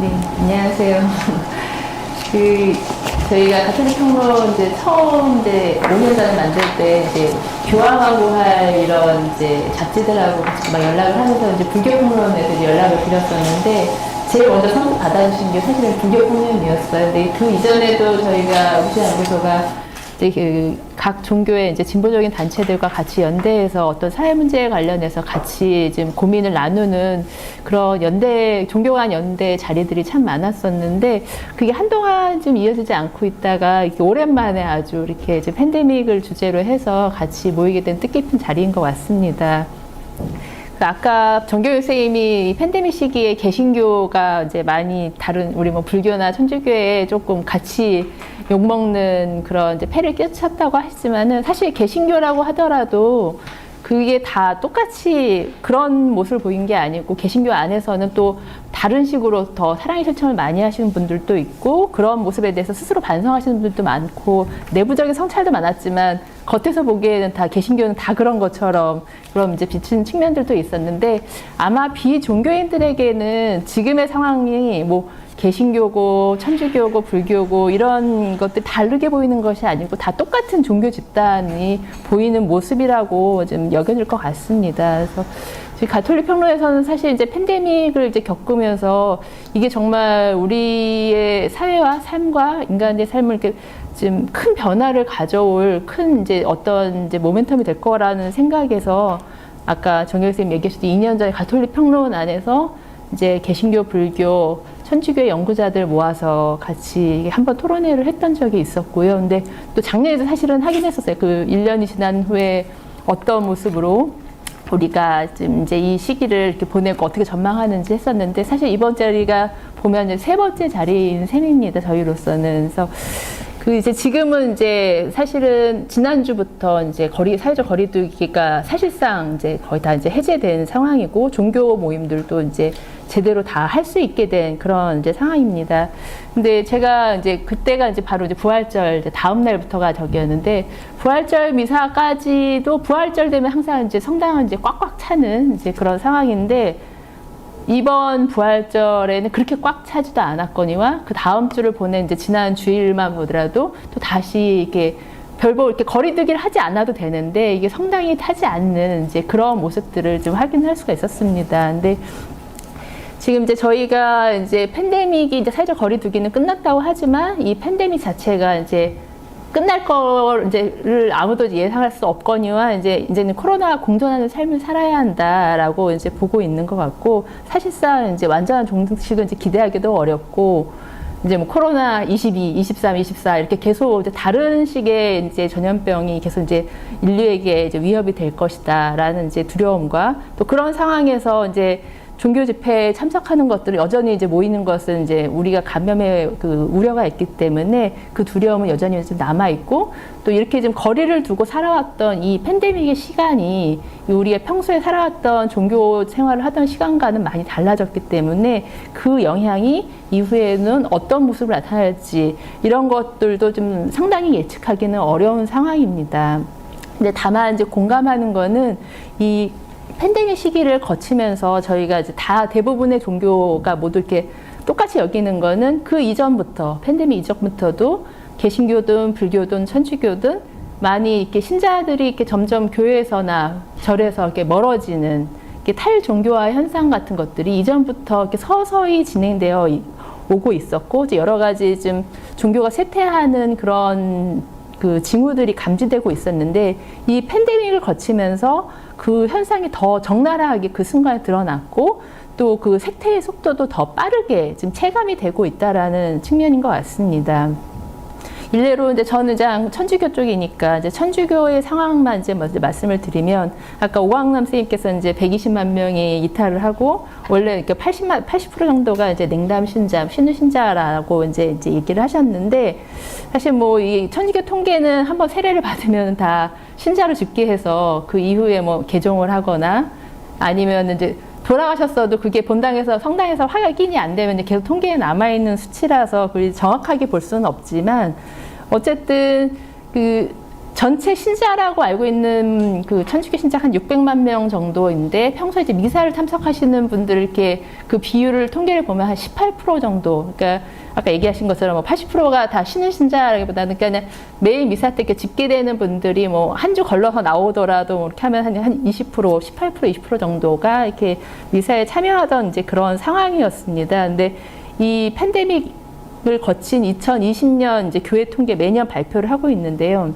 네, 안녕하세요. 그 저희가 가톨릭 평론 이제 처음 이제 5년 전에 만들 때 이제 교황하고 할 이런 이제 잡지들하고 같이 막 연락을 하면서 이제 불교 평론에서 연락을 드렸었는데 제일 먼저 선뜻 받아주신 게 사실은 불교 평론이었어요. 근데 그 이전에도 저희가 우시연구소가 각 종교의 이제 진보적인 단체들과 같이 연대해서 어떤 사회 문제에 관련해서 같이 지금 고민을 나누는 그런 연대, 종교 간 연대 자리들이 참 많았었는데 그게 한동안 좀 이어지지 않고 있다가 이렇게 오랜만에 아주 이렇게 이제 팬데믹을 주제로 해서 같이 모이게 된 뜻깊은 자리인 것 같습니다. 아까 정교육 선생님이 팬데믹 시기에 개신교가 이제 많이 다른 우리 뭐 불교나 천주교에 조금 같이 욕먹는 그런 이제 폐를 끼쳤다고 하시지만은 사실 개신교라고 하더라도 그게 다 똑같이 그런 모습을 보인 게 아니고 개신교 안에서는 또 다른 식으로 더 사랑의 실천을 많이 하시는 분들도 있고 그런 모습에 대해서 스스로 반성하시는 분들도 많고 내부적인 성찰도 많았지만 겉에서 보기에는 다 개신교는 다 그런 것처럼 그런 이제 비치는 측면들도 있었는데 아마 비종교인들에게는 지금의 상황이 뭐 개신교고 천주교고 불교고 이런 것들 다르게 보이는 것이 아니고 다 똑같은 종교 집단이 보이는 모습이라고 좀 여겨질 것 같습니다. 그래서 가톨릭 평론에서는 사실 이제 팬데믹을 이제 겪으면서 이게 정말 우리의 사회와 삶과 인간의 삶을 이렇게 좀 큰 변화를 가져올 큰 이제 어떤 이제 모멘텀이 될 거라는 생각에서 아까 정교육 선생님 얘기하셨듯이 2년 전에 가톨릭 평론 안에서 이제 개신교, 불교, 천주교 연구자들 모아서 같이 한번 토론회를 했던 적이 있었고요. 근데 또 작년에도 사실은 하긴 했었어요. 그 1년이 지난 후에 어떤 모습으로 우리가 지금 이제 이 시기를 이렇게 보내고 어떻게 전망하는지 했었는데 사실 이번 자리가 보면 이제 세 번째 자리인 셈입니다. 저희로서는. 그래서 그 이제 지금은 이제 사실은 지난주부터 이제 사회적 거리두기가 사실상 이제 거의 다 이제 해제된 상황이고 종교 모임들도 이제 제대로 다 할 수 있게 된 그런 이제 상황입니다. 근데 제가 이제 그때가 이제 바로 이제 부활절 이제 다음 날부터가 저기였는데 부활절 미사까지도 부활절 되면 항상 이제 성당은 이제 꽉꽉 차는 이제 그런 상황인데 이번 부활절에는 그렇게 꽉 차지도 않았거니와 그 다음 주를 보낸 이제 지난 주일만 보더라도 또 다시 이렇게 별로 이렇게 거리두기를 하지 않아도 되는데 이게 성당이 타지 않는 이제 그런 모습들을 좀 확인할 수가 있었습니다. 근데 지금 이제 저희가 이제 팬데믹이 이제 사회적 거리두기는 끝났다고 하지만 이 팬데믹 자체가 이제 끝날 걸 이제를 아무도 예상할 수 없거니와 이제는 코로나와 공존하는 삶을 살아야 한다라고 이제 보고 있는 것 같고 사실상 이제 완전한 종식은 이제 기대하기도 어렵고 이제 뭐 코로나 22, 23, 24 이렇게 계속 이제 다른 식의 이제 전염병이 계속 이제 인류에게 이제 위협이 될 것이다라는 이제 두려움과 또 그런 상황에서 이제 종교 집회에 참석하는 것들을 여전히 이제 모이는 것은 이제 우리가 감염의 그 우려가 있기 때문에 그 두려움은 여전히 좀 남아있고 또 이렇게 좀 거리를 두고 살아왔던 이 팬데믹의 시간이 우리가 평소에 살아왔던 종교 생활을 하던 시간과는 많이 달라졌기 때문에 그 영향이 이후에는 어떤 모습을 나타날지 이런 것들도 좀 상당히 예측하기는 어려운 상황입니다. 근데 다만 이제 공감하는 거는 이 팬데믹 시기를 거치면서 저희가 이제 다 대부분의 종교가 모두 이렇게 똑같이 여기는 거는 그 이전부터 팬데믹 이전부터도 개신교든 불교든 천주교든 많이 이렇게 신자들이 이렇게 점점 교회에서나 절에서 이렇게 멀어지는 이렇게 탈종교화 현상 같은 것들이 이전부터 이렇게 서서히 진행되어 오고 있었고 이제 여러 가지 좀 종교가 쇠퇴하는 그런 그 징후들이 감지되고 있었는데 이 팬데믹을 거치면서 그 현상이 더 적나라하게 그 순간에 드러났고 또 그 쇠퇴의 속도도 더 빠르게 지금 체감이 되고 있다라는 측면인 것 같습니다. 일례로 이제 저는 이제 천주교 쪽이니까 이제 천주교의 상황만 이제 먼저 말씀을 드리면 아까 오광남 선생님께서 이제 120만 명이 이탈을 하고 원래 이렇게 80% 정도가 이제 냉담 신자, 신우 신자라고 이제 얘기를 하셨는데 사실 뭐 이 천주교 통계는 한번 세례를 받으면 다 신자로 집계해서 그 이후에 뭐 개종을 하거나 아니면 이제 돌아가셨어도 그게 본당에서 성당에서 확인이 안 되면 계속 통계에 남아있는 수치라서 그걸 정확하게 볼 수는 없지만 어쨌든 그 전체 신자라고 알고 있는 그 천주교 신자 한 600만 명 정도인데 평소에 이제 미사를 참석하시는 분들 이렇게 그 비율을 통계를 보면 한 18% 정도. 그러니까 아까 얘기하신 것처럼 뭐 80%가 다 신은 신자라기보다는 그냥 매일 미사 때 이렇게 집계되는 분들이 뭐 한 주 걸러서 나오더라도 뭐 이렇게 하면 한 20%, 18%, 20% 정도가 이렇게 미사에 참여하던 이제 그런 상황이었습니다. 근데 이 팬데믹을 거친 2020년 이제 교회 통계 매년 발표를 하고 있는데요.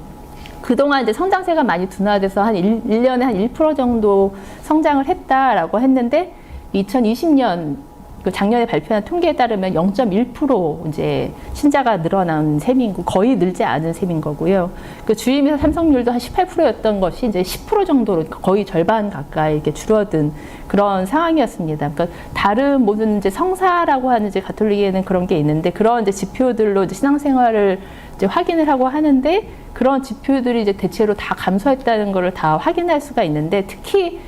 그동안 이제 성장세가 많이 둔화돼서 한 1년에 한 1% 정도 성장을 했다라고 했는데 2020년 그 작년에 발표한 통계에 따르면 0.1% 이제 신자가 늘어난 셈이고 거의 늘지 않은 셈인 거고요. 그 주임이사 참석률도 한 18%였던 것이 이제 10% 정도로 거의 절반 가까이 이렇게 줄어든 그런 상황이었습니다. 그러니까 다른 모든 이제 성사라고 하는 이제 가톨릭에는 그런 게 있는데 그런 이제 지표들로 이제 신앙생활을 이제 확인을 하고 하는데 그런 지표들이 이제 대체로 다 감소했다는 것을 다 확인할 수가 있는데 특히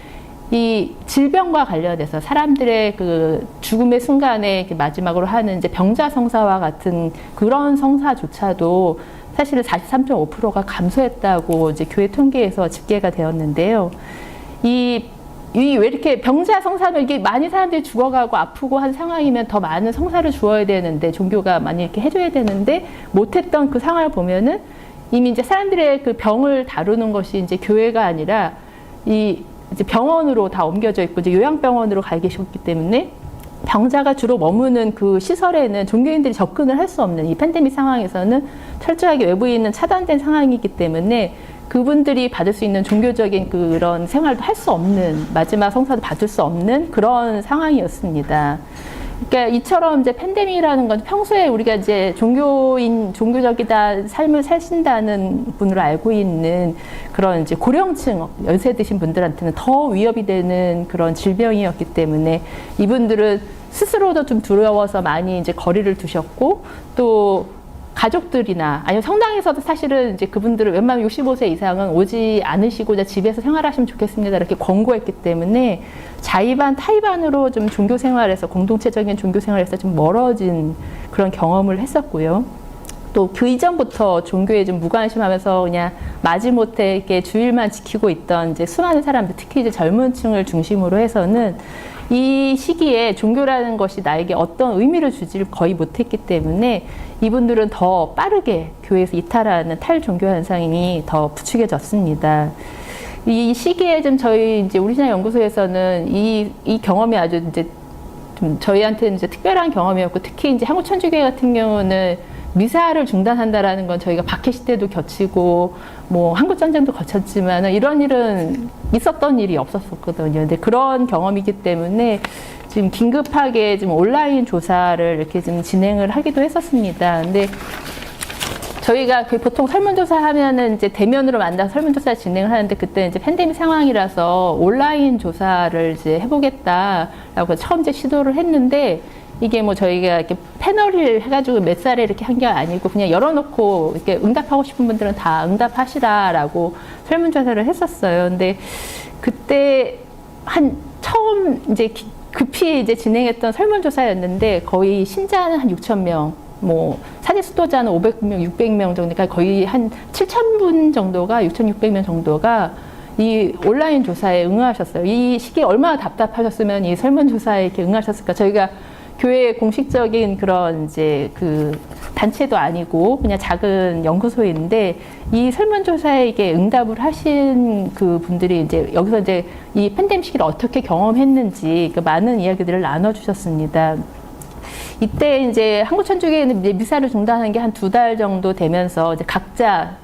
이 질병과 관련해서 사람들의 그 죽음의 순간에 마지막으로 하는 이제 병자 성사와 같은 그런 성사조차도 사실은 43.5%가 감소했다고 이제 교회 통계에서 집계가 되었는데요. 왜 이렇게 병자 성사는 이게 많이 사람들이 죽어가고 아프고 한 상황이면 더 많은 성사를 주어야 되는데 종교가 많이 이렇게 해줘야 되는데 못했던 그 상황을 보면은 이미 이제 사람들의 그 병을 다루는 것이 이제 교회가 아니라 이제 병원으로 다 옮겨져 있고 이제 요양병원으로 가 계셨기 때문에 병자가 주로 머무는 그 시설에는 종교인들이 접근을 할 수 없는 이 팬데믹 상황에서는 철저하게 외부인은 차단된 상황이기 때문에 그분들이 받을 수 있는 종교적인 그런 생활도 할 수 없는 마지막 성사도 받을 수 없는 그런 상황이었습니다. 그러니까 이처럼 이제 팬데믹이라는 건 평소에 우리가 이제 종교적이다 삶을 사신다는 분으로 알고 있는 그런 이제 고령층 연세 드신 분들한테는 더 위협이 되는 그런 질병이었기 때문에 이분들은 스스로도 좀 두려워서 많이 이제 거리를 두셨고 또 가족들이나 아니면 성당에서도 사실은 이제 그분들을 웬만하면 65세 이상은 오지 않으시고 이제 집에서 생활하시면 좋겠습니다 이렇게 권고했기 때문에 자의반 타의반으로 좀 종교 생활에서 공동체적인 종교 생활에서 좀 멀어진 그런 경험을 했었고요. 또 그 이전부터 종교에 좀 무관심하면서 그냥 마지못해 이렇게 주일만 지키고 있던 이제 수많은 사람들, 특히 이제 젊은 층을 중심으로 해서는 이 시기에 종교라는 것이 나에게 어떤 의미를 주지를 거의 못했기 때문에 이분들은 더 빠르게 교회에서 이탈하는 탈종교 현상이 더 부추겨졌습니다. 이 시기에 좀 저희 이제 우리 신앙 연구소에서는 이 경험이 아주 이제 좀 저희한테는 이제 특별한 경험이었고 특히 이제 한국 천주교회 같은 경우는 미사를 중단한다라는 건 저희가 박해 시대도 겹치고 뭐 한국 전쟁도 거쳤지만 이런 일은 있었던 일이 없었거든요. 근데 그런 경험이기 때문에 지금 긴급하게 지금 온라인 조사를 이렇게 좀 진행을 하기도 했었습니다. 근데 저희가 그 보통 설문조사 하면은 이제 대면으로 만나서 설문조사 진행을 하는데 그때 이제 팬데믹 상황이라서 온라인 조사를 이제 해보겠다라고 처음 이제 시도를 했는데 이게 뭐 저희가 이렇게 패널을 해가지고 몇 살에 이렇게 한 게 아니고 그냥 열어놓고 이렇게 응답하고 싶은 분들은 다 응답하시라라고 설문조사를 했었어요. 근데 그때 처음 이제 급히 이제 진행했던 설문조사였는데 거의 신자는 한 6,000명, 뭐 사제 수도자는 500명, 600명 정도, 그러니까 거의 한 7,000분 정도가 6,600명 정도가 이 온라인 조사에 응하셨어요. 이 시기에 얼마나 답답하셨으면 이 설문조사에 이렇게 응하셨을까. 저희가 교회 공식적인 그런 이제 그 단체도 아니고 그냥 작은 연구소인데 이 설문조사에 이게 응답을 하신 그 분들이 이제 여기서 이제 이 팬데믹 시기를 어떻게 경험했는지 그 많은 이야기들을 나눠주셨습니다. 이때 이제 한국 천주교회는 이제 미사를 중단한 게 한 2달 정도 되면서 이제 각자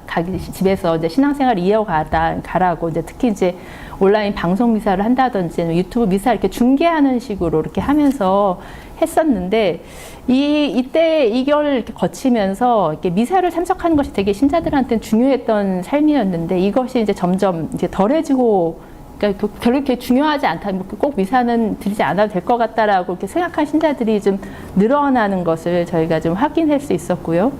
집에서 이제 신앙생활을 이어가라고 이제 특히 이제 온라인 방송 미사를 한다든지 유튜브 미사 이렇게 중계하는 식으로 이렇게 하면서 했었는데 이때 이걸 이렇게 거치면서 이렇게 미사를 참석하는 것이 되게 신자들한테는 중요했던 삶이었는데 이것이 이제 점점 이제 덜해지고 그러니까 별로 이렇게 중요하지 않다. 꼭 미사는 드리지 않아도 될 것 같다라고 이렇게 생각한 신자들이 좀 늘어나는 것을 저희가 좀 확인할 수 있었고요.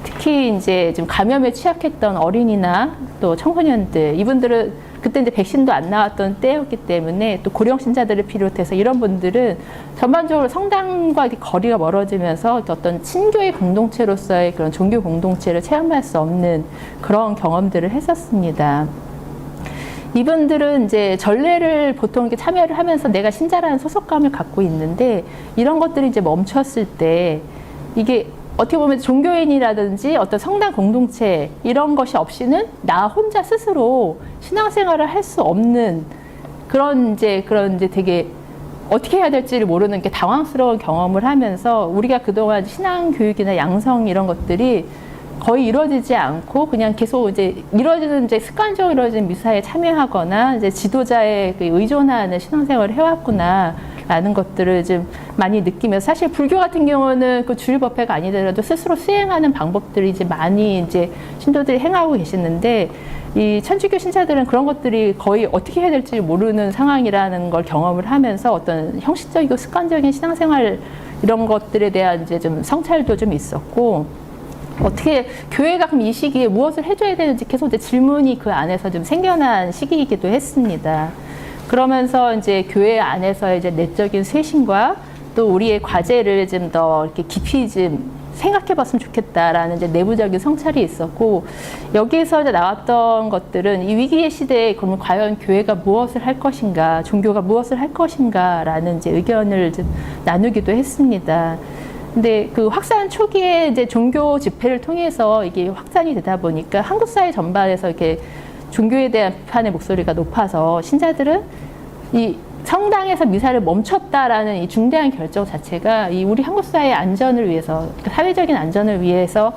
특히 이제 좀 감염에 취약했던 어린이나 또 청소년들, 이분들은 그때 이제 백신도 안 나왔던 때였기 때문에 또 고령 신자들을 비롯해서 이런 분들은 전반적으로 성당과 거리가 멀어지면서 어떤 친교의 공동체로서의 그런 종교 공동체를 체험할 수 없는 그런 경험들을 했었습니다. 이분들은 이제 전례를 보통 이렇게 참여를 하면서 내가 신자라는 소속감을 갖고 있는데 이런 것들이 이제 멈췄을 때 이게 어떻게 보면 종교인이라든지 어떤 성당 공동체 이런 것이 없이는 나 혼자 스스로 신앙생활을 할 수 없는 그런 이제 되게 어떻게 해야 될지를 모르는 게 당황스러운 경험을 하면서 우리가 그동안 신앙 교육이나 양성 이런 것들이 거의 이루어지지 않고 그냥 계속 이제 습관적으로 이루어지는 미사에 참여하거나 이제 지도자에 의존하는 신앙생활을 해왔구나라는 것들을 좀 많이 느끼면서 사실 불교 같은 경우는 그 주일법회가 아니더라도 스스로 수행하는 방법들이 이제 많이 이제 신도들이 행하고 계시는데 이 천주교 신자들은 그런 것들이 거의 어떻게 해야 될지 모르는 상황이라는 걸 경험을 하면서 어떤 형식적이고 습관적인 신앙생활 이런 것들에 대한 이제 좀 성찰도 좀 있었고 어떻게 교회가 그럼 이 시기에 무엇을 해줘야 되는지 계속 이제 질문이 그 안에서 좀 생겨난 시기이기도 했습니다. 그러면서 이제 교회 안에서 이제 내적인 쇄신과 또 우리의 과제를 좀 더 이렇게 깊이 좀 생각해봤으면 좋겠다라는 이제 내부적인 성찰이 있었고 여기에서 이제 나왔던 것들은 이 위기의 시대에 그러면 과연 교회가 무엇을 할 것인가, 종교가 무엇을 할 것인가라는 이제 의견을 좀 나누기도 했습니다. 근데 그 확산 초기에 이제 종교 집회를 통해서 이게 확산이 되다 보니까 한국 사회 전반에서 이렇게 종교에 대한 비판의 목소리가 높아서 신자들은 이 성당에서 미사를 멈췄다라는 이 중대한 결정 자체가 이 우리 한국 사회의 안전을 위해서, 사회적인 안전을 위해서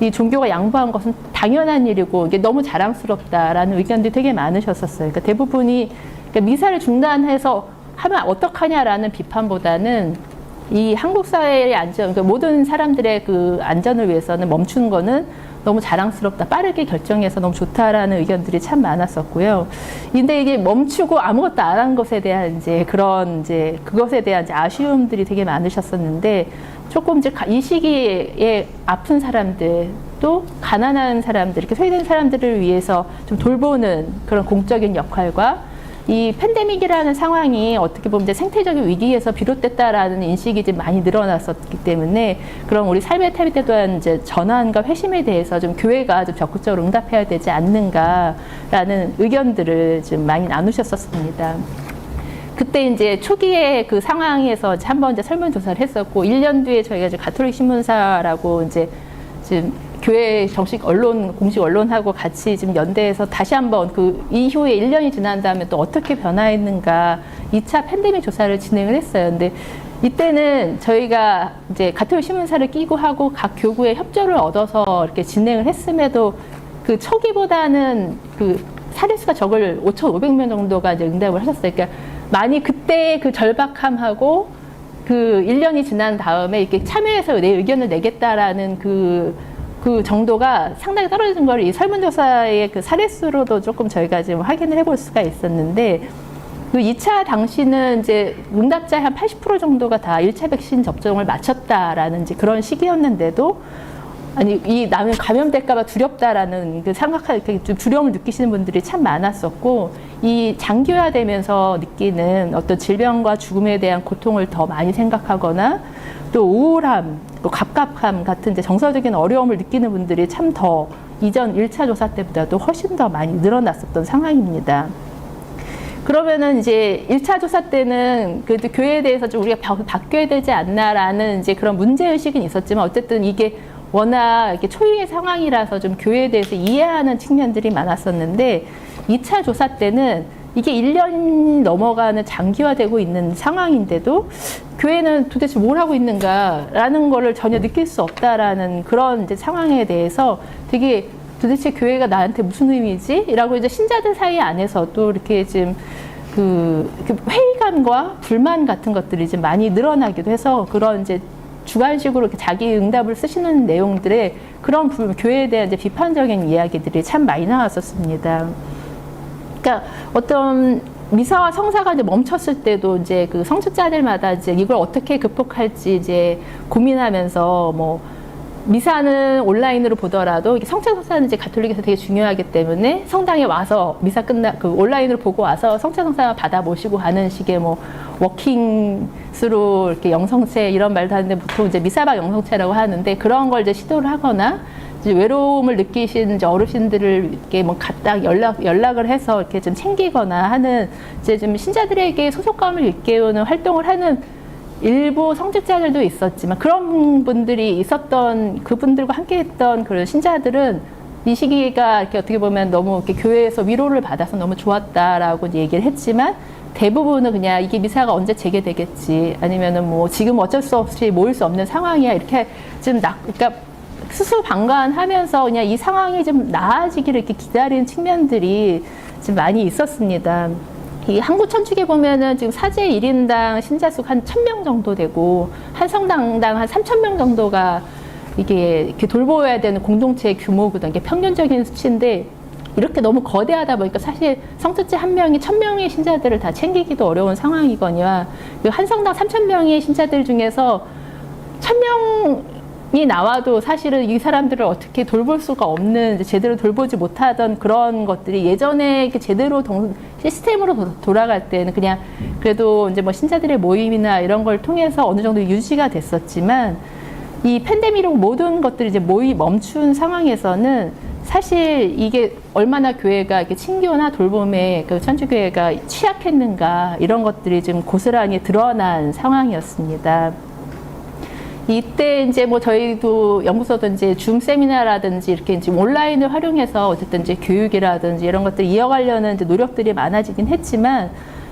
이 종교가 양보한 것은 당연한 일이고 이게 너무 자랑스럽다라는 의견들이 되게 많으셨었어요. 그러니까 대부분이 그러니까 미사를 중단해서 하면 어떡하냐라는 비판보다는 이 한국 사회의 안전, 그러니까 모든 사람들의 그 안전을 위해서는 멈추는 거는 너무 자랑스럽다, 빠르게 결정해서 너무 좋다라는 의견들이 참 많았었고요. 근데 이게 멈추고 아무것도 안 한 것에 대한 이제 그런 이제 그것에 대한 이제 아쉬움들이 되게 많으셨었는데 조금 이제 이 시기에 아픈 사람들 또 가난한 사람들, 이렇게 소외된 사람들을 위해서 좀 돌보는 그런 공적인 역할과 이 팬데믹이라는 상황이 어떻게 보면 이제 생태적인 위기에서 비롯됐다라는 인식이 좀 많이 늘어났었기 때문에 그런 우리 삶의 태도에 대한 이제 전환과 회심에 대해서 좀 교회가 좀 적극적으로 응답해야 되지 않는가라는 의견들을 좀 많이 나누셨었습니다. 그때 이제 초기에 그 상황에서 한번 이제 설문조사를 했었고 1년 뒤에 저희가 이제 가톨릭 신문사라고 이제 지금 교회 정식 언론, 공식 언론하고 같이 지금 연대해서 다시 한번 그 이후에 1년이 지난 다음에 또 어떻게 변화했는가 2차 팬데믹 조사를 진행을 했어요. 근데 이때는 저희가 이제 가톨릭 신문사를 끼고 하고 각 교구의 협조를 얻어서 이렇게 진행을 했음에도 그 초기보다는 그 사례수가 적을 5,500명 정도가 이제 응답을 하셨어요. 그러니까 많이 그때의 그 절박함하고 그 1년이 지난 다음에 이렇게 참여해서 내 의견을 내겠다라는 그 정도가 상당히 떨어진 걸 이 설문조사의 그 사례수로도 조금 저희가 지금 확인을 해볼 수가 있었는데 그 2차 당시는 이제 응답자의 한 80% 정도가 다 1차 백신 접종을 마쳤다라는 이제 그런 시기였는데도 아니 이 나는 감염될까봐 두렵다라는 그 좀 두려움을 느끼시는 분들이 참 많았었고 이 장기화되면서 느끼는 어떤 질병과 죽음에 대한 고통을 더 많이 생각하거나 또 우울함, 또 갑갑함 같은 이제 정서적인 어려움을 느끼는 분들이 참 더 이전 1차 조사 때보다도 훨씬 더 많이 늘어났었던 상황입니다. 그러면은 이제 1차 조사 때는 그래도 교회에 대해서 좀 우리가 바뀌어야 되지 않나라는 이제 그런 문제의식은 있었지만 어쨌든 이게 워낙 이렇게 초유의 상황이라서 좀 교회에 대해서 이해하는 측면들이 많았었는데 2차 조사 때는 이게 1년이 넘어가는 장기화되고 있는 상황인데도 교회는 도대체 뭘 하고 있는가라는 거를 전혀 느낄 수 없다라는 그런 이제 상황에 대해서 되게 도대체 교회가 나한테 무슨 의미지? 라고 이제 신자들 사이 안에서도 이렇게 좀 그 회의감과 불만 같은 것들이 좀 많이 늘어나기도 해서 그런 이제 주관식으로 이렇게 자기 응답을 쓰시는 내용들의 그런 교회에 대한 이제 비판적인 이야기들이 참 많이 나왔었습니다. 그러니까 어떤 미사와 성사가 이제 멈췄을 때도 이제 그 성직자들마다 이제 이걸 어떻게 극복할지 이제 고민하면서 뭐 미사는 온라인으로 보더라도 성찬 성사는 이제 가톨릭에서 되게 중요하기 때문에 성당에 와서 미사 온라인으로 보고 와서 성찬 성사 받아 모시고 가는 식의 뭐 워킹 스루 이렇게 영성체 이런 말도 하는데 보통 이제 미사박 영성체라고 하는데 그런 걸 이제 시도를 하거나 이제 외로움을 느끼신 이제 어르신들을 이렇게 뭐 갖다 연락을 해서 이렇게 좀 챙기거나 하는 이제 좀 신자들에게 소속감을 일깨우는 활동을 하는 일부 성직자들도 있었지만 그런 분들이 있었던 그분들과 함께했던 그런 신자들은 이 시기가 이렇게 어떻게 보면 너무 이렇게 교회에서 위로를 받아서 너무 좋았다라고 얘기를 했지만 대부분은 그냥 이게 미사가 언제 재개되겠지 아니면은 뭐 지금 어쩔 수 없이 모일 수 없는 상황이야 이렇게 좀 그러니까 수수방관하면서 그냥 이 상황이 좀 나아지기를 이렇게 기다리는 측면들이 좀 많이 있었습니다. 이 한국천주교 보면은 지금 사제 1인당 신자 수가 한 1000명 정도 되고 한 성당당 한 3000명 정도가 이게 이렇게 돌보아야 되는 공동체 규모거든요. 이게 평균적인 수치인데 이렇게 너무 거대하다 보니까 사실 성직자 한 명이 1000명의 신자들을 다 챙기기도 어려운 상황이거니와 한 성당 3000명의 신자들 중에서 1000명이 나와도 사실은 이 사람들을 어떻게 돌볼 수가 없는 제대로 돌보지 못하던 그런 것들이 예전에 이렇게 제대로 시스템으로 돌아갈 때는 그냥 그래도 이제 뭐 신자들의 모임이나 이런 걸 통해서 어느 정도 유지가 됐었지만 이 팬데믹으로 모든 것들이 이제 멈춘 상황에서는 사실 이게 얼마나 교회가 이렇게 친교나 돌봄에 그 천주교회가 취약했는가 이런 것들이 좀 고스란히 드러난 상황이었습니다. 이때 이제 뭐 저희도 연구소도 이제 줌 세미나라든지 이렇게 이제 온라인을 활용해서 어쨌든 이제 교육이라든지 이런 것들 이어가려는 이제 노력들이 많아지긴 했지만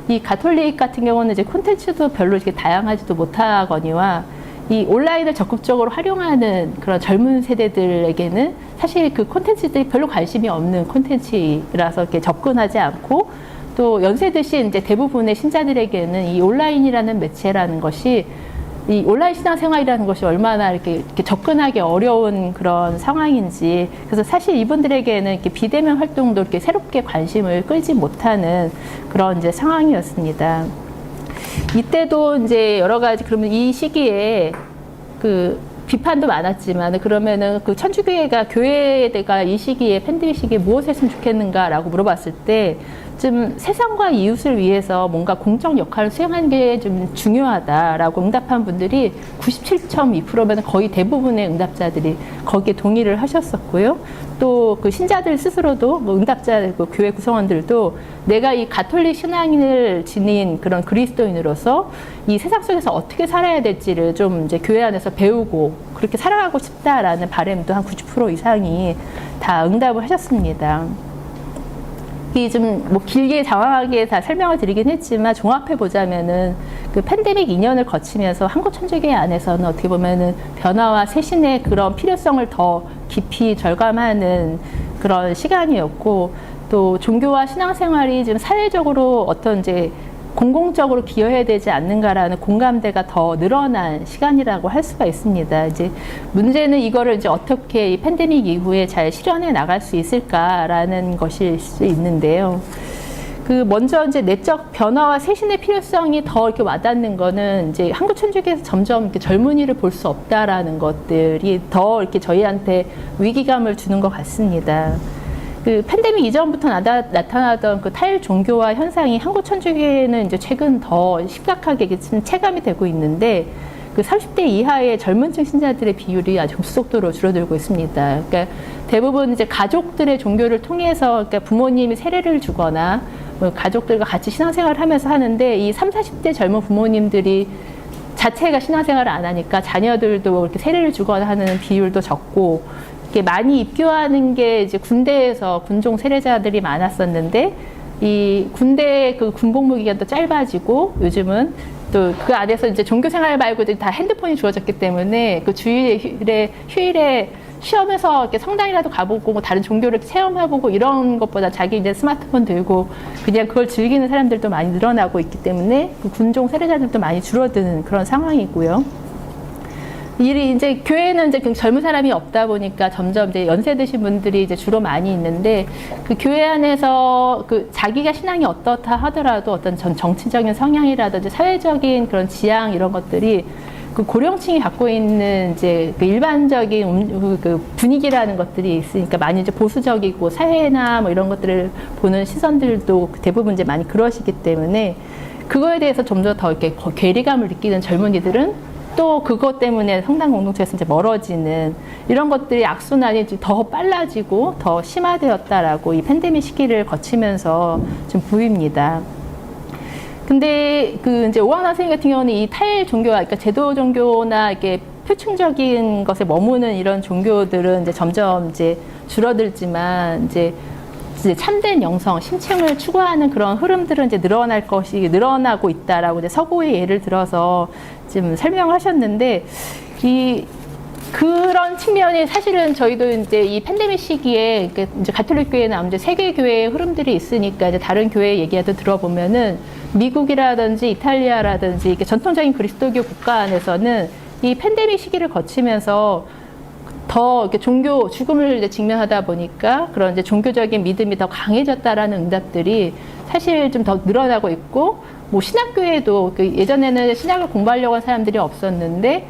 이 가톨릭 같은 경우는 이제 콘텐츠도 별로 이렇게 다양하지도 못하거니와 이 온라인을 적극적으로 활용하는 그런 젊은 세대들에게는 사실 그 콘텐츠들이 별로 관심이 없는 콘텐츠라서 이렇게 접근하지 않고 또 연세 드신 이제 대부분의 신자들에게는 이 온라인이라는 매체라는 것이 이 온라인 신앙생활이라는 것이 얼마나 이렇게 접근하기 어려운 그런 상황인지 그래서 사실 이분들에게는 이렇게 비대면 활동도 이렇게 새롭게 관심을 끌지 못하는 그런 이제 상황이었습니다. 이때도 이제 여러 가지 그러면 이 시기에 그 비판도 많았지만 그러면은 그 천주교회가 교회가 이 시기에 팬데믹 시기에 무엇을 했으면 좋겠는가라고 물어봤을 때 좀 세상과 이웃을 위해서 뭔가 공적 역할을 수행하는 게 좀 중요하다라고 응답한 분들이 97.2%면 거의 대부분의 응답자들이 거기에 동의를 하셨었고요. 또 그 신자들 스스로도 뭐 응답자 그 교회 구성원들도 내가 이 가톨릭 신앙인을 지닌 그런 그리스도인으로서 이 세상 속에서 어떻게 살아야 될지를 좀 이제 교회 안에서 배우고 그렇게 살아가고 싶다라는 바람도 한 90% 이상이 다 응답을 하셨습니다. 이 좀 뭐 길게 장황하게 다 설명을 드리긴 했지만 종합해 보자면은 그 팬데믹 2년을 거치면서 한국 천주교회 안에서는 어떻게 보면은 변화와 쇄신의 그런 필요성을 더 깊이 절감하는 그런 시간이었고 또 종교와 신앙생활이 지금 사회적으로 어떤 이제 공공적으로 기여해야 되지 않는가라는 공감대가 더 늘어난 시간이라고 할 수가 있습니다. 이제 문제는 이거를 이제 어떻게 이 팬데믹 이후에 잘 실현해 나갈 수 있을까라는 것일 수 있는데요. 그 먼저 이제 내적 변화와 쇄신의 필요성이 더 이렇게 와닿는 거는 이제 한국 천주교에서 점점 이렇게 젊은이를 볼 수 없다라는 것들이 더 이렇게 저희한테 위기감을 주는 것 같습니다. 그 팬데믹 이전부터 나타나던 그 타일 종교화 현상이 한국 천주교회는 이제 최근 더 심각하게 체감이 되고 있는데 그 30대 이하의 젊은층 신자들의 비율이 아주 급속도로 줄어들고 있습니다. 그러니까 대부분 이제 가족들의 종교를 통해서 그러니까 부모님이 세례를 주거나 뭐 가족들과 같이 신앙생활을 하면서 하는데 이 30, 40대 젊은 부모님들이 자체가 신앙생활을 안 하니까 자녀들도 이렇게 세례를 주거나 하는 비율도 적고 이렇게 많이 입교하는 게 이제 군대에서 군종 세례자들이 많았었는데 이 군대 그 군복무 기간도 짧아지고 요즘은 또 그 안에서 이제 종교 생활 말고도 다 핸드폰이 주어졌기 때문에 그 휴일에 시험에서 이렇게 성당이라도 가보고 뭐 다른 종교를 체험해보고 이런 것보다 자기 이제 스마트폰 들고 그냥 그걸 즐기는 사람들도 많이 늘어나고 있기 때문에 그 군종 세례자들도 많이 줄어드는 그런 상황이고요. 이제 교회는 이제 젊은 사람이 없다 보니까 점점 이제 연세 드신 분들이 이제 주로 많이 있는데 그 교회 안에서 그 자기가 신앙이 어떻다 하더라도 어떤 정치적인 성향이라든지 사회적인 그런 지향 이런 것들이 그 고령층이 갖고 있는 이제 그 일반적인 그 분위기라는 것들이 있으니까 많이 이제 보수적이고 사회나 뭐 이런 것들을 보는 시선들도 대부분 이제 많이 그러시기 때문에 그거에 대해서 좀 더 이렇게 괴리감을 느끼는 젊은이들은 또 그것 때문에 성당 공동체에서 이제 멀어지는 이런 것들이 악순환이 더 빨라지고 더 심화되었다라고 이 팬데믹 시기를 거치면서 좀 보입니다. 근데 그 이제 오한나 선생님 같은 경우는 이 탈 종교와 그러니까 제도 종교나 이렇게 표층적인 것에 머무는 이런 종교들은 이제 점점 이제 줄어들지만 이제 참된 영성, 심층을 추구하는 그런 흐름들은 이제 늘어나고 있다라고 이제 서구의 예를 들어서 지금 설명하셨는데 그런 측면이 사실은 저희도 이제 이 팬데믹 시기에 이제 가톨릭 교회나 이제 세계 교회의 흐름들이 있으니까 이제 다른 교회 얘기도 들어보면은 미국이라든지 이탈리아라든지 이렇게 전통적인 그리스도교 국가 안에서는 이 팬데믹 시기를 거치면서 더 이렇게 죽음을 이제 직면하다 보니까 그런 이제 종교적인 믿음이 더 강해졌다라는 응답들이 사실 좀 더 늘어나고 있고, 뭐 신학교에도 예전에는 신학을 공부하려고 한 사람들이 없었는데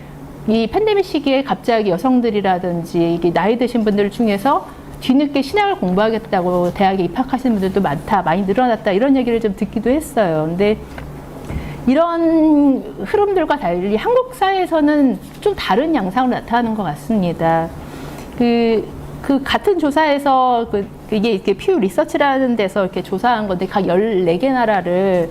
이 팬데믹 시기에 갑자기 여성들이라든지 이게 나이 드신 분들 중에서 뒤늦게 신학을 공부하겠다고 대학에 입학하시는 분들도 많이 늘어났다 이런 얘기를 좀 듣기도 했어요. 근데 이런 흐름들과 달리 한국 사회에서는 좀 다른 양상으로 나타나는 것 같습니다. 그 같은 조사에서 이게 이렇게 퓨 리서치라는 데서 이렇게 조사한 건데 각 14개 나라를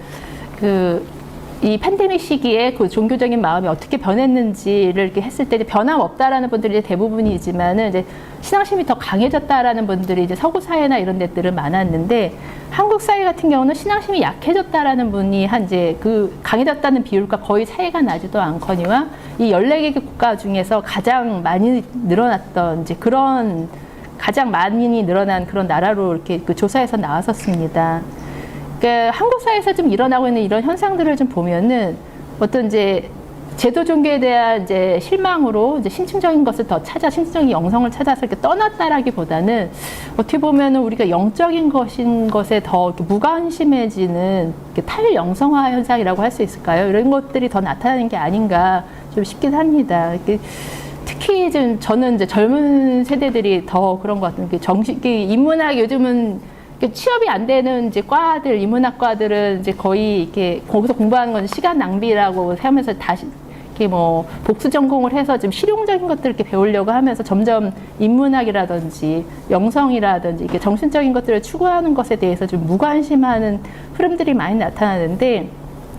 이 팬데믹 시기에 그 종교적인 마음이 어떻게 변했는지를 이렇게 했을 때 변함없다라는 분들이 대부분이지만은 이제 신앙심이 더 강해졌다라는 분들이 이제 서구 사회나 이런 데들은 많았는데 한국 사회 같은 경우는 신앙심이 약해졌다라는 분이 이제 그 강해졌다는 비율과 거의 차이가 나지도 않거니와 이 14개 국가 중에서 가장 많이 늘어났던 이제 그런 가장 많이 늘어난 그런 나라로 이렇게 그 조사에서 나왔었습니다. 그러니까 한국 사회에서 좀 일어나고 있는 이런 현상들을 좀 보면은 어떤 이제 제도 종교에 대한 이제 실망으로 이제 신층적인 것을 신층적인 영성을 찾아서 이렇게 떠났다라기보다는 어떻게 보면은 우리가 영적인 것에 더 무관심해지는 탈영성화 현상이라고 할 수 있을까요? 이런 것들이 더 나타나는 게 아닌가 좀 싶긴 합니다. 특히 좀 저는 이제 젊은 세대들이 더 그런 것 같은 게 인문학 요즘은 취업이 안 되는 이제 과들, 인문학과들은 이제 거의 이렇게 거기서 공부하는 건 시간 낭비라고 하면서 다시 이렇게 뭐 복수 전공을 해서 좀 실용적인 것들을 이렇게 배우려고 하면서 점점 인문학이라든지 영성이라든지 이렇게 정신적인 것들을 추구하는 것에 대해서 좀 무관심하는 흐름들이 많이 나타나는데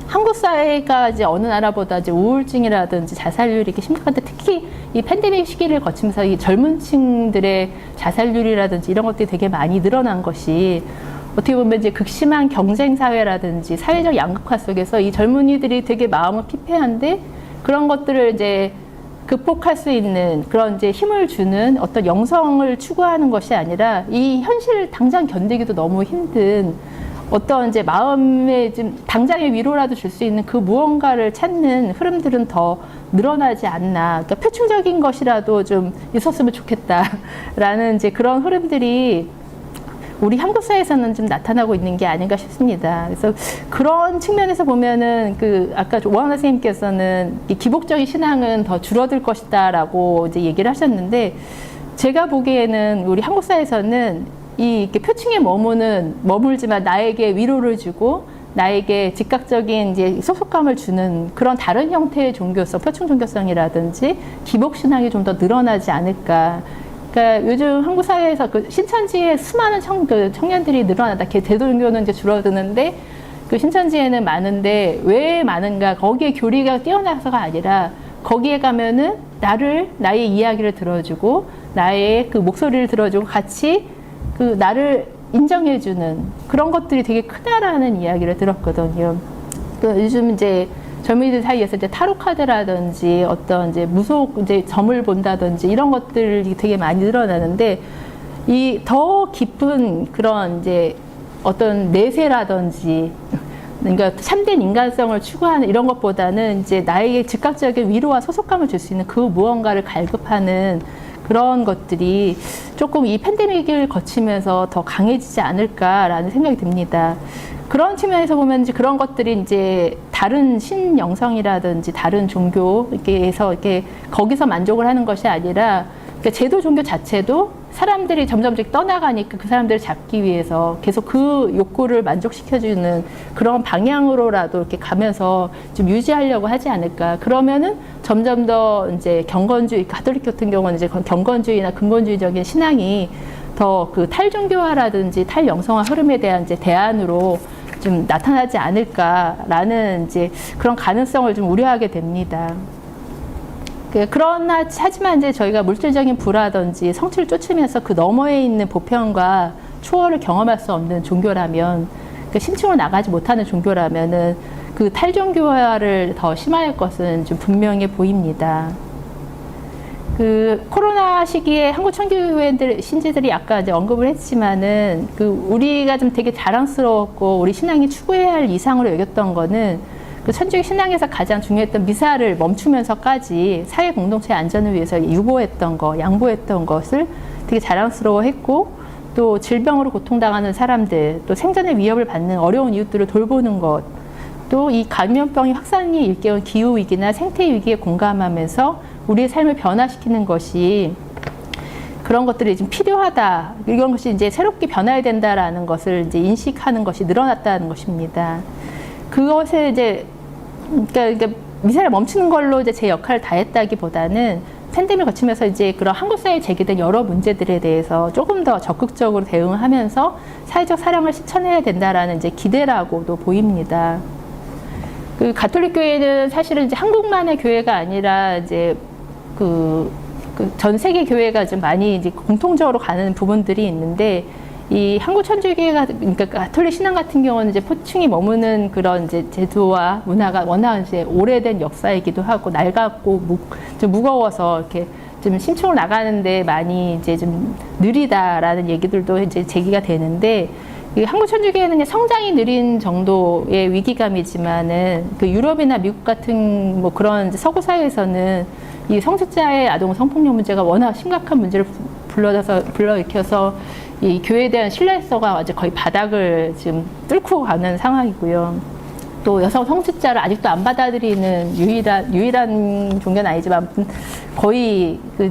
한국 사회가 이제 어느 나라보다 이제 우울증이라든지 자살률이 이렇게 심각한데 특히 이 팬데믹 시기를 거치면서 이 젊은 층들의 자살률이라든지 이런 것들이 되게 많이 늘어난 것이 어떻게 보면 이제 극심한 경쟁 사회라든지 사회적 양극화 속에서 이 젊은이들이 되게 마음은 피폐한데 그런 것들을 이제 극복할 수 있는 그런 이제 힘을 주는 어떤 영성을 추구하는 것이 아니라 이 현실을 당장 견디기도 너무 힘든 어떤 이제 마음에 좀 당장의 위로라도 줄 수 있는 그 무언가를 찾는 흐름들은 더 늘어나지 않나. 그러니까 표층적인 것이라도 좀 있었으면 좋겠다라는 이제 그런 흐름들이 우리 한국 사회에서는 좀 나타나고 있는 게 아닌가 싶습니다. 그래서 그런 측면에서 보면은 아까 오한나 선생님께서는 이 기복적인 신앙은 더 줄어들 것이다라고 이제 얘기를 하셨는데 제가 보기에는 우리 한국 사회에서는 이렇게 표층에 머물지만 나에게 위로를 주고 나에게 즉각적인 이제 소속감을 주는 그런 다른 형태의 종교성, 표층 종교성이라든지 기복 신앙이 좀 더 늘어나지 않을까. 그러니까 요즘 한국 사회에서 신천지에 수많은 청년들이 늘어나다. 대도종교는 이제 줄어드는데 신천지에는 많은데 왜 많은가? 거기에 교리가 뛰어나서가 아니라 거기에 가면은 나의 이야기를 들어주고 나의 그 목소리를 들어주고 같이 나를 인정해주는 그런 것들이 되게 크다라는 이야기를 들었거든요. 요즘 이제 젊은이들 사이에서 이제 타로 카드라든지 어떤 이제 이제 점을 본다든지 이런 것들이 되게 많이 늘어나는데 이 더 깊은 그런 이제 어떤 내세라든지 그러니까 참된 인간성을 추구하는 이런 것보다는 이제 나에게 즉각적인 위로와 소속감을 줄 수 있는 그 무언가를 갈급하는 그런 것들이 조금 이 팬데믹을 거치면서 더 강해지지 않을까라는 생각이 듭니다. 그런 측면에서 보면 이제 그런 것들이 이제 다른 신영성이라든지 다른 종교에서 이렇게 거기서 만족을 하는 것이 아니라 그러니까 제도 종교 자체도 사람들이 점점 떠나가니까 그 사람들을 잡기 위해서 계속 그 욕구를 만족시켜주는 그런 방향으로라도 이렇게 가면서 좀 유지하려고 하지 않을까. 그러면은 점점 더 이제 경건주의, 가톨릭 같은 경우는 이제 경건주의나 근본주의적인 신앙이 더 그 탈종교화라든지 탈영성화 흐름에 대한 이제 대안으로 좀 나타나지 않을까라는 이제 그런 가능성을 좀 우려하게 됩니다. 그러나 하지만 이제 저희가 물질적인 부라든지 성취를 쫓으면서 그 너머에 있는 보편과 초월을 경험할 수 없는 종교라면, 신층으로 나가지 못하는 종교라면은 그 탈종교화를 더 심화할 것은 좀 분명해 보입니다. 그 코로나 시기에 한국 천주교회들 신지들이 아까 이제 언급을 했지만은 그 우리가 좀 되게 자랑스러웠고 우리 신앙이 추구해야 할 이상으로 여겼던 거는 그 천주교 신앙에서 가장 중요했던 미사를 멈추면서까지 사회 공동체의 안전을 위해서 유보했던 거, 양보했던 것을 되게 자랑스러워했고, 또 질병으로 고통당하는 사람들, 또 생존의 위협을 받는 어려운 이웃들을 돌보는 것, 또 이 감염병이 확산이 일깨운 기후 위기나 생태 위기에 공감하면서 우리의 삶을 변화시키는 것이, 그런 것들이 좀 필요하다. 이런 것이 이제 새롭게 변화해야 된다라는 것을 이제 인식하는 것이 늘어났다는 것입니다. 그것에 이제 그러니까 미사를 멈추는 걸로 이제 제 역할을 다했다기보다는 팬데믹을 거치면서 이제 그런 한국 사회에 제기된 여러 문제들에 대해서 조금 더 적극적으로 대응하면서 사회적 사랑을 실천해야 된다라는 이제 기대라고도 보입니다. 그 가톨릭 교회는 사실은 이제 한국만의 교회가 아니라 이제 전 세계 교회가 좀 많이 이제 공통적으로 가는 부분들이 있는데, 이 한국 천주교회가, 그러니까 가톨릭 신앙 같은 경우는 이제 포층이 머무는 그런 이제 제도와 문화가 워낙 이제 오래된 역사이기도 하고 낡았고 좀 무거워서 이렇게 좀 신축으로 나가는데 많이 이제 좀 느리다라는 얘기들도 이제 제기가 되는데, 이 한국 천주교회는 성장이 느린 정도의 위기감이지만은 그 유럽이나 미국 같은 뭐 그런 서구 사회에서는 이 성직자의 아동 성폭력 문제가 워낙 심각한 문제를 불러일으켜서 이 교회에 대한 신뢰성가 아주 거의 바닥을 지금 뚫고 가는 상황이고요. 또 여성 성직자를 아직도 안 받아들이는 유일한 종교는 아니지만 거의 그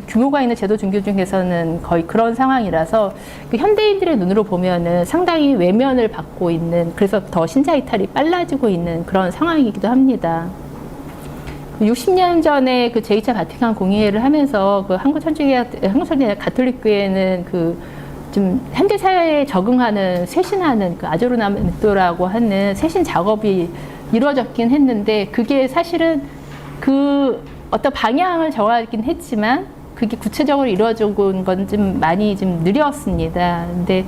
규모가 있는 제도 종교 중에서는 거의 그런 상황이라서 그 현대인들의 눈으로 보면은 상당히 외면을 받고 있는, 그래서 더 신자 이탈이 빨라지고 있는 그런 상황이기도 합니다. 60년 전에 그 제2차 바티칸 공의회를 하면서 그 한국 천주교 가톨릭 교회는 좀 현대 사회에 적응하는 쇄신하는 그 아조르나멘토라고 하는 쇄신 작업이 이루어졌긴 했는데, 그게 사실은 그 어떤 방향을 정하긴 했지만 그게 구체적으로 이루어진 건 좀 많이 좀 느렸습니다. 근데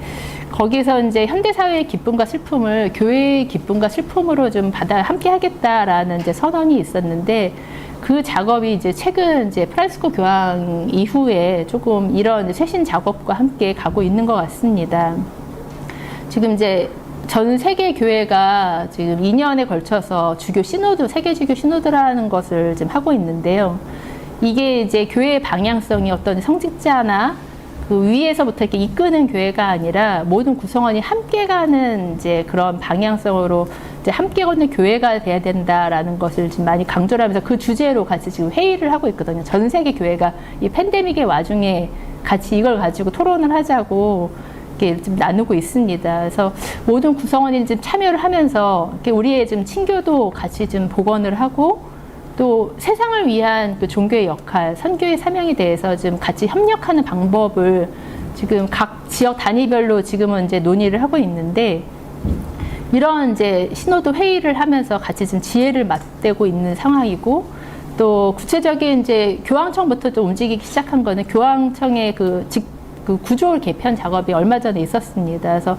거기서 이제 현대 사회의 기쁨과 슬픔을 교회의 기쁨과 슬픔으로 좀 함께 하겠다라는 이제 선언이 있었는데, 그 작업이 이제 최근 이제 프란시스코 교황 이후에 조금 이런 쇄신 작업과 함께 가고 있는 것 같습니다. 지금 이제 전 세계 교회가 지금 2년에 걸쳐서 주교 시노드, 세계 주교 시노드라는 것을 지금 하고 있는데요. 이게 이제 교회의 방향성이 어떤 성직자나 그 위에서부터 이렇게 이끄는 교회가 아니라 모든 구성원이 함께 가는 이제 그런 방향성으로 이제 함께 걷는 교회가 돼야 된다라는 것을 지금 많이 강조를 하면서 그 주제로 같이 지금 회의를 하고 있거든요. 전 세계 교회가 이 팬데믹의 와중에 같이 이걸 가지고 토론을 하자고 이렇게 좀 나누고 있습니다. 그래서 모든 구성원이 좀 참여를 하면서 이렇게 우리의 좀 친교도 같이 좀 복원을 하고, 또 세상을 위한 그 종교의 역할, 선교의 사명에 대해서 좀 같이 협력하는 방법을 지금 각 지역 단위별로 지금은 이제 논의를 하고 있는데, 이런 이제 시노드 회의를 하면서 같이 좀 지혜를 맞대고 있는 상황이고, 또 구체적인 이제 교황청부터 좀 움직이기 시작한 거는 교황청의 그 구조 개편 작업이 얼마 전에 있었습니다. 그래서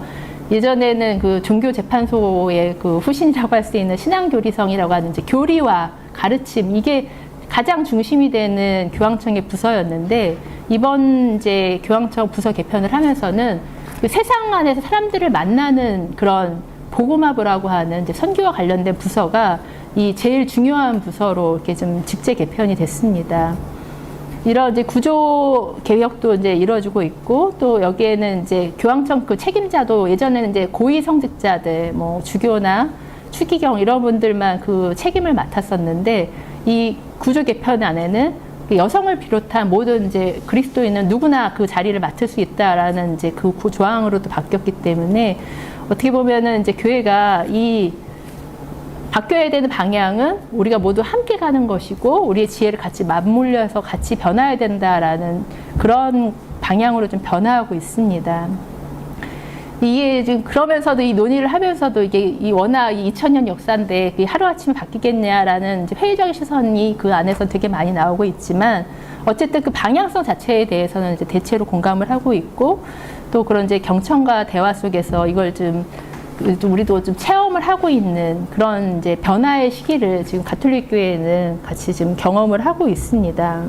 예전에는 그 종교재판소의 그 후신이라고 할 수 있는 신앙교리성이라고 하는 이제 교리와 가르침, 이게 가장 중심이 되는 교황청의 부서였는데, 이번 이제 교황청 부서 개편을 하면서는 그 세상 안에서 사람들을 만나는 그런 복음화부라고 하는 이제 선교와 관련된 부서가 이 제일 중요한 부서로 이렇게 좀 직제 개편이 됐습니다. 이런 이제 구조 개혁도 이제 이루어지고 있고, 또 여기에는 이제 교황청 그 책임자도 예전에는 이제 고위 성직자들, 뭐 주교나 추기경 이런 분들만 그 책임을 맡았었는데 이 구조 개편 안에는 여성을 비롯한 모든 이제 그리스도인은 누구나 그 자리를 맡을 수 있다라는 이제 그 조항으로도 바뀌었기 때문에 어떻게 보면은 이제 교회가 이 바뀌어야 되는 방향은 우리가 모두 함께 가는 것이고 우리의 지혜를 같이 맞물려서 같이 변화해야 된다라는 그런 방향으로 좀 변화하고 있습니다. 이게 지금 그러면서도 이 논의를 하면서도 이게 이 워낙 2000년 역사인데 하루아침에 바뀌겠냐라는 이제 회의적인 시선이 그 안에서 되게 많이 나오고 있지만 어쨌든 그 방향성 자체에 대해서는 이제 대체로 공감을 하고 있고 또 그런 이제 경청과 대화 속에서 이걸 좀 우리도 좀 체험을 하고 있는 그런 이제 변화의 시기를 지금 가톨릭 교회는 같이 지금 경험을 하고 있습니다.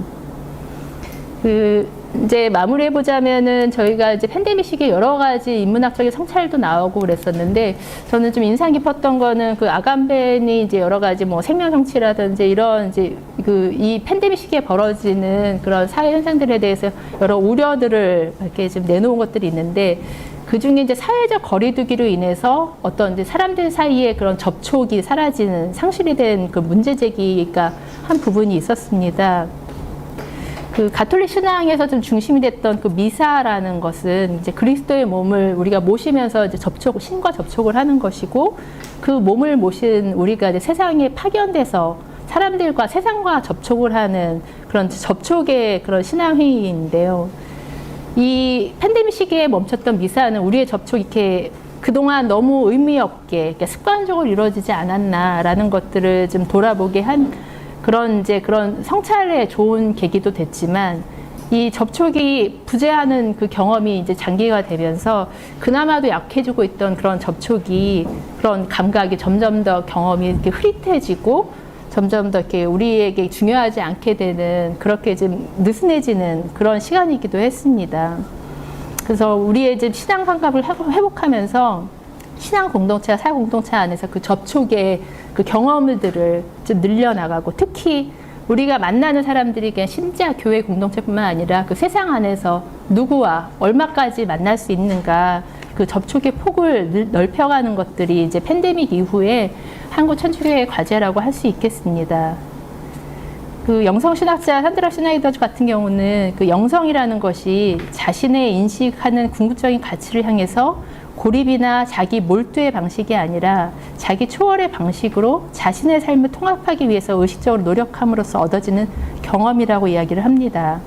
이제 마무리해보자면은 저희가 이제 팬데믹 시기에 여러 가지 인문학적인 성찰도 나오고 그랬었는데 저는 좀 인상 깊었던 거는 그 아감벤이 이제 여러 가지 뭐 생명정치라든지 이런 이제 이 팬데믹 시기에 벌어지는 그런 사회 현상들에 대해서 여러 우려들을 이렇게 좀 내놓은 것들이 있는데 그 중에 이제 사회적 거리두기로 인해서 어떤 이제 사람들 사이에 그런 접촉이 사라지는 상실이 된 그 문제 제기가 한 부분이 있었습니다. 그 가톨릭 신앙에서 좀 중심이 됐던 그 미사라는 것은 이제 그리스도의 몸을 우리가 모시면서 이제 신과 접촉을 하는 것이고 그 몸을 모신 우리가 이제 세상에 파견돼서 사람들과 세상과 접촉을 하는 그런 접촉의 그런 신앙회의인데요. 이 팬데믹 시기에 멈췄던 미사는 우리의 접촉 이렇게 그동안 너무 의미 없게 습관적으로 이루어지지 않았나라는 것들을 좀 돌아보게 한 그런 성찰에 좋은 계기도 됐지만 이 접촉이 부재하는 그 경험이 이제 장기가 되면서 그나마도 약해지고 있던 그런 접촉이 그런 감각이 점점 더 경험이 이렇게 흐릿해지고 점점 더 이렇게 우리에게 중요하지 않게 되는 그렇게 좀 느슨해지는 그런 시간이기도 했습니다. 그래서 우리의 이제 신앙 감각을 회복하면서 신앙 공동체와 사회 공동체 안에서 그 접촉의 그 경험들을 좀 늘려나가고 특히 우리가 만나는 사람들이 그냥 신자 교회 공동체뿐만 아니라 그 세상 안에서 누구와 얼마까지 만날 수 있는가 그 접촉의 폭을 넓혀가는 것들이 이제 팬데믹 이후에 한국 천주교의 과제라고 할 수 있겠습니다. 그 영성신학자 산드라 슈나이더 같은 경우는 그 영성이라는 것이 자신의 인식하는 궁극적인 가치를 향해서 고립이나 자기 몰두의 방식이 아니라 자기 초월의 방식으로 자신의 삶을 통합하기 위해서 의식적으로 노력함으로써 얻어지는 경험이라고 이야기를 합니다.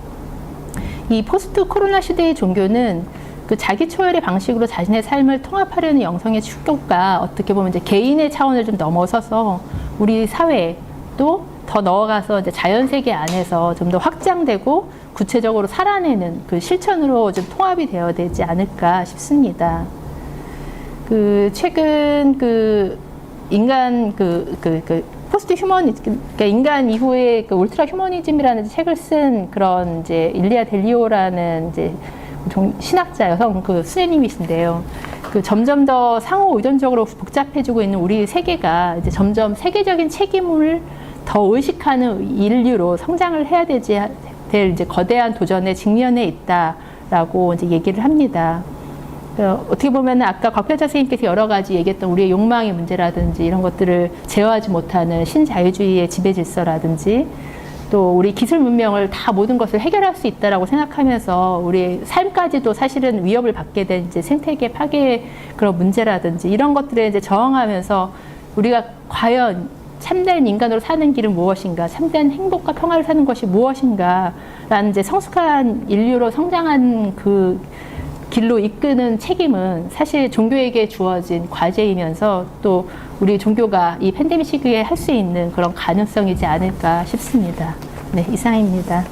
이 포스트 코로나 시대의 종교는 그 자기 초월의 방식으로 자신의 삶을 통합하려는 영성의 축도가 어떻게 보면 이제 개인의 차원을 좀 넘어서서 우리 사회에 또 더 넣어가서 이제 자연 세계 안에서 좀 더 확장되고 구체적으로 살아내는 그 실천으로 좀 통합이 되어야 되지 않을까 싶습니다. 그 최근 그 인간 포스트 그러니까 인간 이후에 그 울트라 휴머니즘이라는 책을 쓴 그런 이제 일리아 델리오라는 이제 신학자 여성 그 수녀님이신데요. 그 점점 더 상호 의존적으로 복잡해지고 있는 우리 세계가 이제 점점 세계적인 책임을 더 의식하는 인류로 성장을 해야 될 이제 거대한 도전에 직면해 있다라고 이제 얘기를 합니다. 어떻게 보면 아까 곽필자 선생님께서 여러 가지 얘기했던 우리의 욕망의 문제라든지 이런 것들을 제어하지 못하는 신자유주의의 지배 질서라든지 또 우리 기술 문명을 다 모든 것을 해결할 수 있다라고 생각하면서 우리 삶까지도 사실은 위협을 받게 된 이제 생태계 파괴의 그런 문제라든지 이런 것들에 이제 저항하면서 우리가 과연 참된 인간으로 사는 길은 무엇인가, 참된 행복과 평화를 사는 것이 무엇인가라는 이제 성숙한 인류로 성장한 그 길로 이끄는 책임은 사실 종교에게 주어진 과제이면서 또 우리 종교가 이 팬데믹 시기에 할 수 있는 그런 가능성이지 않을까 싶습니다. 네, 이상입니다.